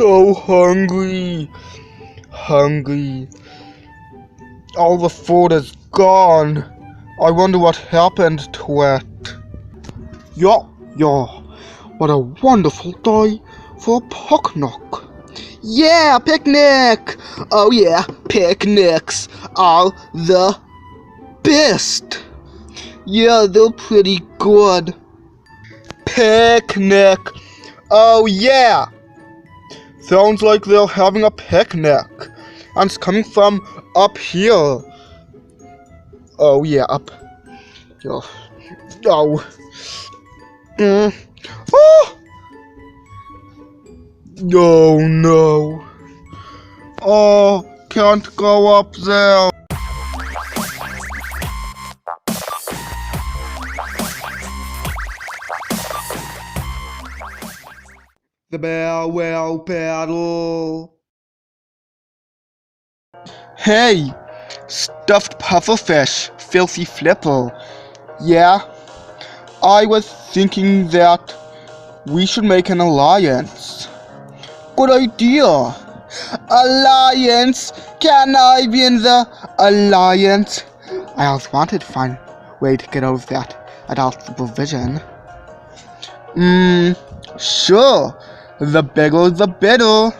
so hungry. All the food is gone. I wonder what happened to it. Yeah, what a wonderful day for a picnic. Yeah, picnic! Oh yeah, picnics are the best. Yeah, they're pretty good. Picnic. Oh yeah. Sounds like they're having a picnic. And it's coming from up here. Oh yeah, up. Oh. Oh. Oh. Oh no. Oh, can't go up there. The bear will paddle. Hey, stuffed pufferfish, filthy flipper. Yeah, I was thinking that we should make an alliance. Good idea. Alliance? Can I be in the alliance? I always wanted to find a way to get out of that adult supervision. Sure. The bigger the better.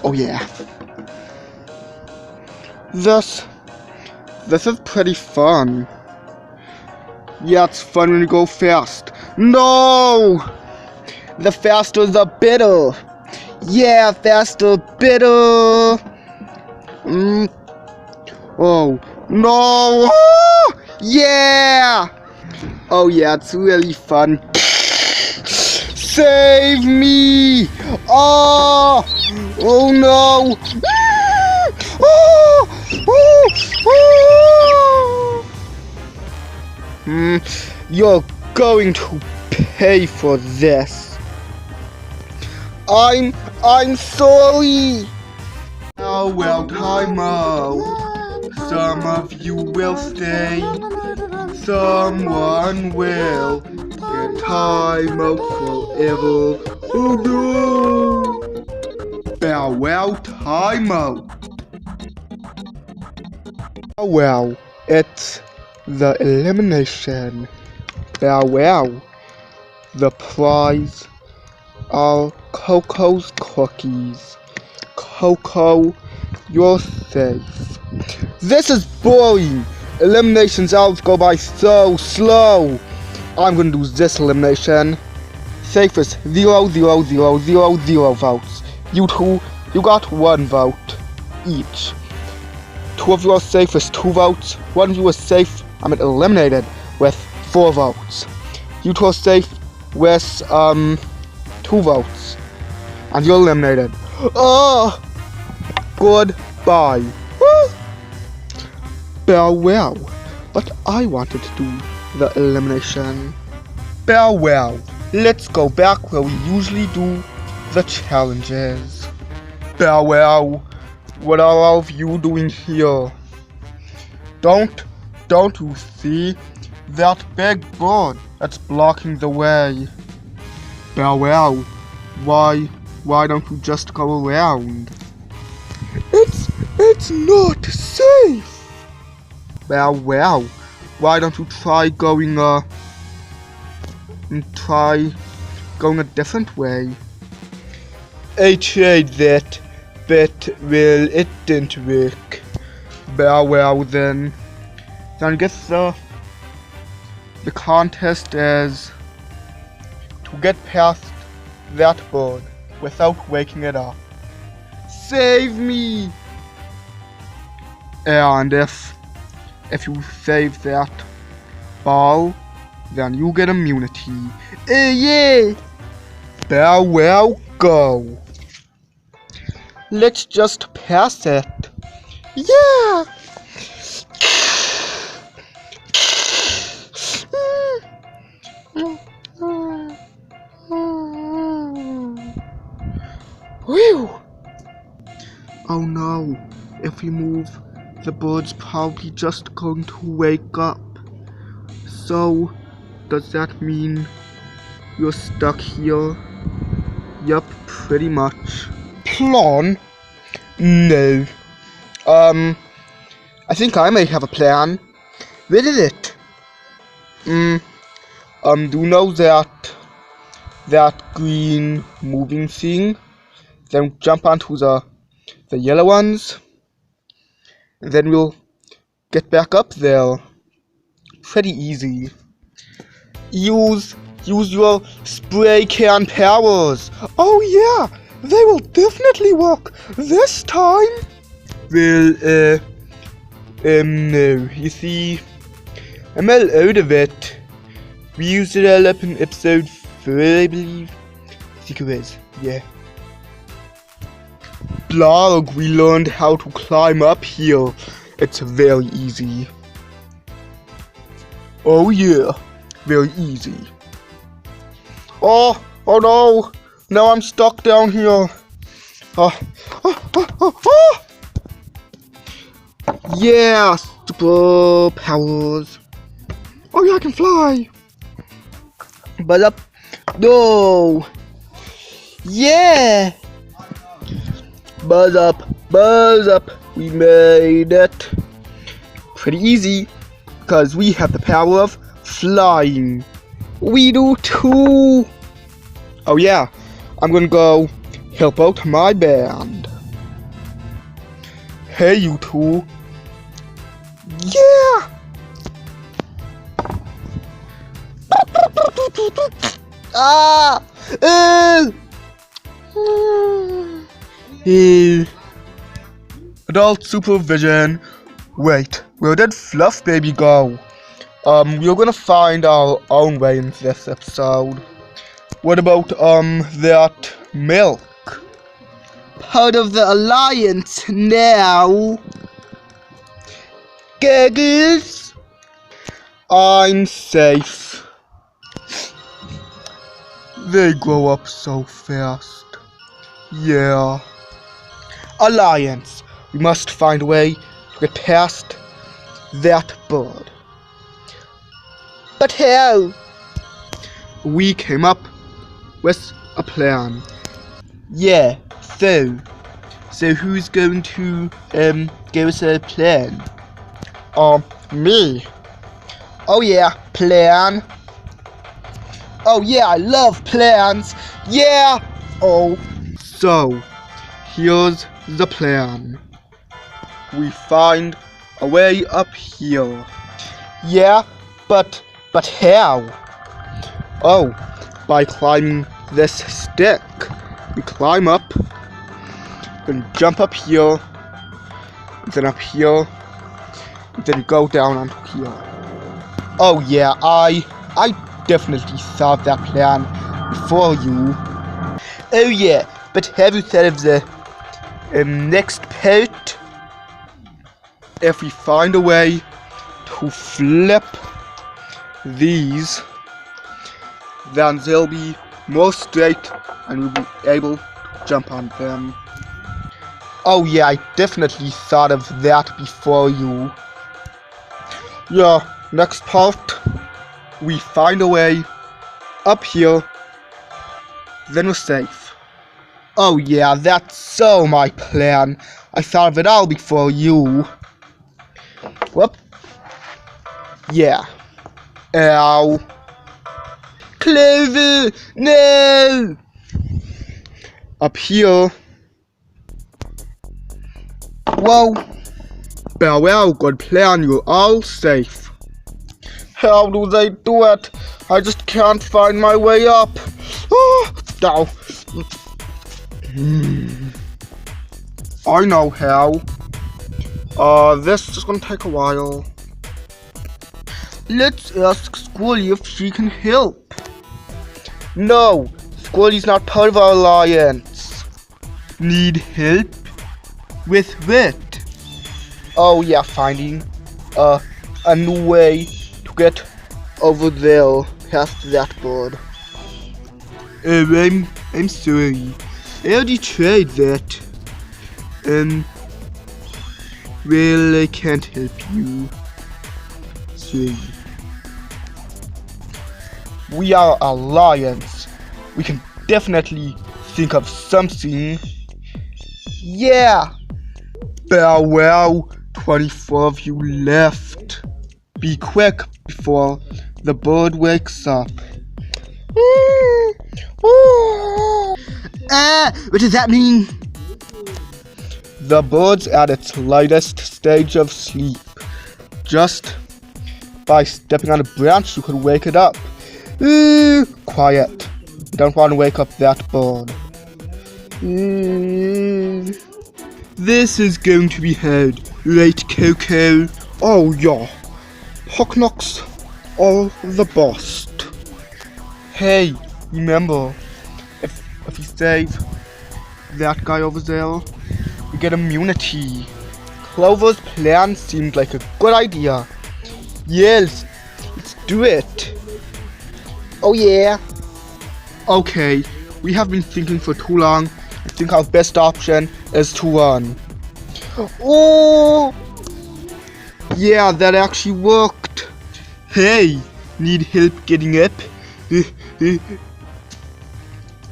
Oh yeah. This is pretty fun. Yeah, it's fun when you go fast. No! The faster the better. Yeah, faster, better. Oh, no! Yeah! Oh yeah, it's really fun. Save me! Oh! Oh no! You're going to pay for this. I'm sorry. Oh well, time out. Some of you will stay. Someone will get time out forever. Oh no! Bow wow, time out. Oh well, it's the elimination. Bow wow. The prize are Coco's cookies. Coco, you're safe. This is boring. Eliminations always go by so slow. I'm gonna do this elimination. Safest 0, 0, 0, 0, 0 votes. You two, you got 1 vote each. 2 of you are safe with 2 votes. 1 of you is safe, eliminated with 4 votes. You two are safe with 2 votes. And you're eliminated. Oh! Goodbye. Farewell. But I wanted to do the elimination. Farewell. Let's go back where we usually do the challenges. Farewell. What are all of you doing here? Don't you see that big bird that's blocking the way? Farewell. Why don't you just go around? It's not safe. Well, why don't you try going a different way? I tried that, but well, it didn't work. Well then I guess the contest is to get past that bird without waking it up. Save me! And if you save that ball, then you get immunity. Yeah! Farewell, go! Let's just pass it. Yeah! Whew! Oh no, if we move, the bird's probably just going to wake up. So, does that mean You're stuck here. Yup, pretty much. Plan? No. I think I may have a plan. What is it? Do you know that green moving thing? Then jump onto the yellow ones. And then we'll get back up there. Pretty easy. Use your spray can powers. Oh yeah, they will definitely work this time. Well, no. You see, I'm all out of it. We used it all up in episode 4, I believe. I think it was, yeah. Blog, we learned how to climb up here. It's very easy. Oh yeah, very easy. Oh no! Now I'm stuck down here. Yeah, super powers. Oh yeah, I can fly. Buzz up. No. Yeah. Buzz up. Buzz up. We made it. Pretty easy. Because we have the power of flying. We do too. Oh yeah. I'm gonna go help out my band. Hey you two. Yeah. Ah! Adult supervision. Wait, where did Fluff Baby go? We're gonna find our own way in this episode. What about, that milk? Part of the Alliance now. Giggles. I'm safe. They grow up so fast. Yeah. Alliance. We must find a way to get past that bird. But how? We came up with a plan. Yeah, so who's going to give us a plan? Me. Oh yeah, plan. Oh yeah, I love plans. Yeah. Oh, so here's the plan. We find a way up here. Yeah, but how? Oh, by climbing this stick. We climb up, then jump up here, then up here, then go down onto here. Oh yeah, I definitely thought that plan before you. Oh yeah, but have you thought of the next part? If we find a way to flip these, then they'll be more straight and we'll be able to jump on them. Oh yeah, I definitely thought of that before you. Yeah, next part, we find a way up here, then we're safe. Oh yeah, that's so my plan. I thought of it all before you. Whoop. Yeah. Ow. Clover! No! Up here. Whoa. Well, good plan, you're all safe. How do they do it? I just can't find my way up. Oh, no. I know how. This is gonna take a while. Let's ask Squirrely if she can help. No, Squirrely's not part of our alliance. Need help? With what? Oh yeah, finding a new way to get over there past that bird. I'm sorry. I already tried that. Well, I can't help you. Sorry. We are alliance. We can definitely think of something. Yeah! Well, 24 of you left. Be quick before the bird wakes up. What does that mean? The bird's at its lightest stage of sleep. Just by stepping on a branch, you could wake it up. Quiet. You don't want to wake up that bird. This is going to be hard, right, Coco? Oh, yeah. Pocknocks all the best. Hey, remember, if you save that guy over there, you get immunity. Clover's plan seemed like a good idea. Yes, let's do it. Oh yeah. Okay, we have been thinking for too long. I think our best option is to run. Oh! Yeah, that actually worked. Hey, need help getting up?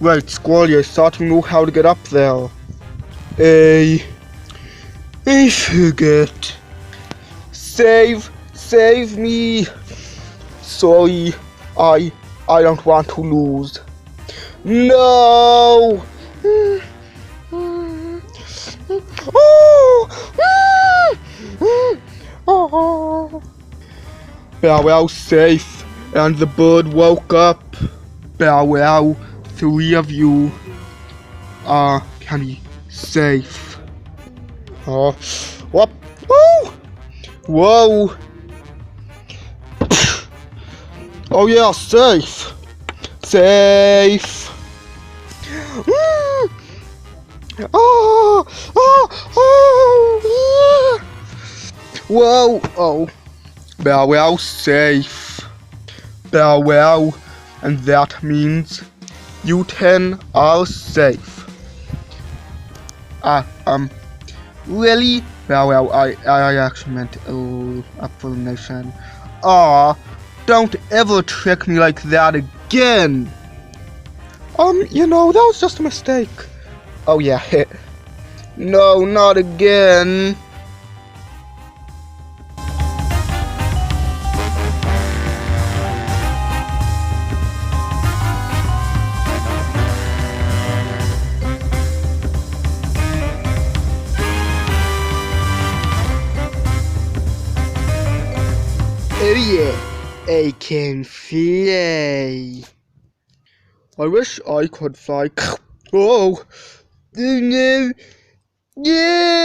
Right, Squirrel, I thought you knew how to get up there. I forget. Save me. Sorry, I don't want to lose. No! Bow Wow safe, and the bird woke up. Bow Wow, 3 of you can be safe. What? Whoa! Whoa! Oh yeah, safe. Safe. Whoa! Oh. Bow Wow safe. Bow Wow, and that means you 10 are safe. Really? Bow Wow, I actually meant explanation. Don't ever trick me like that again. You know, that was just a mistake. Oh yeah. No, not again. Oh yeah, I can fly. I wish I could fly. Oh no. Yeah.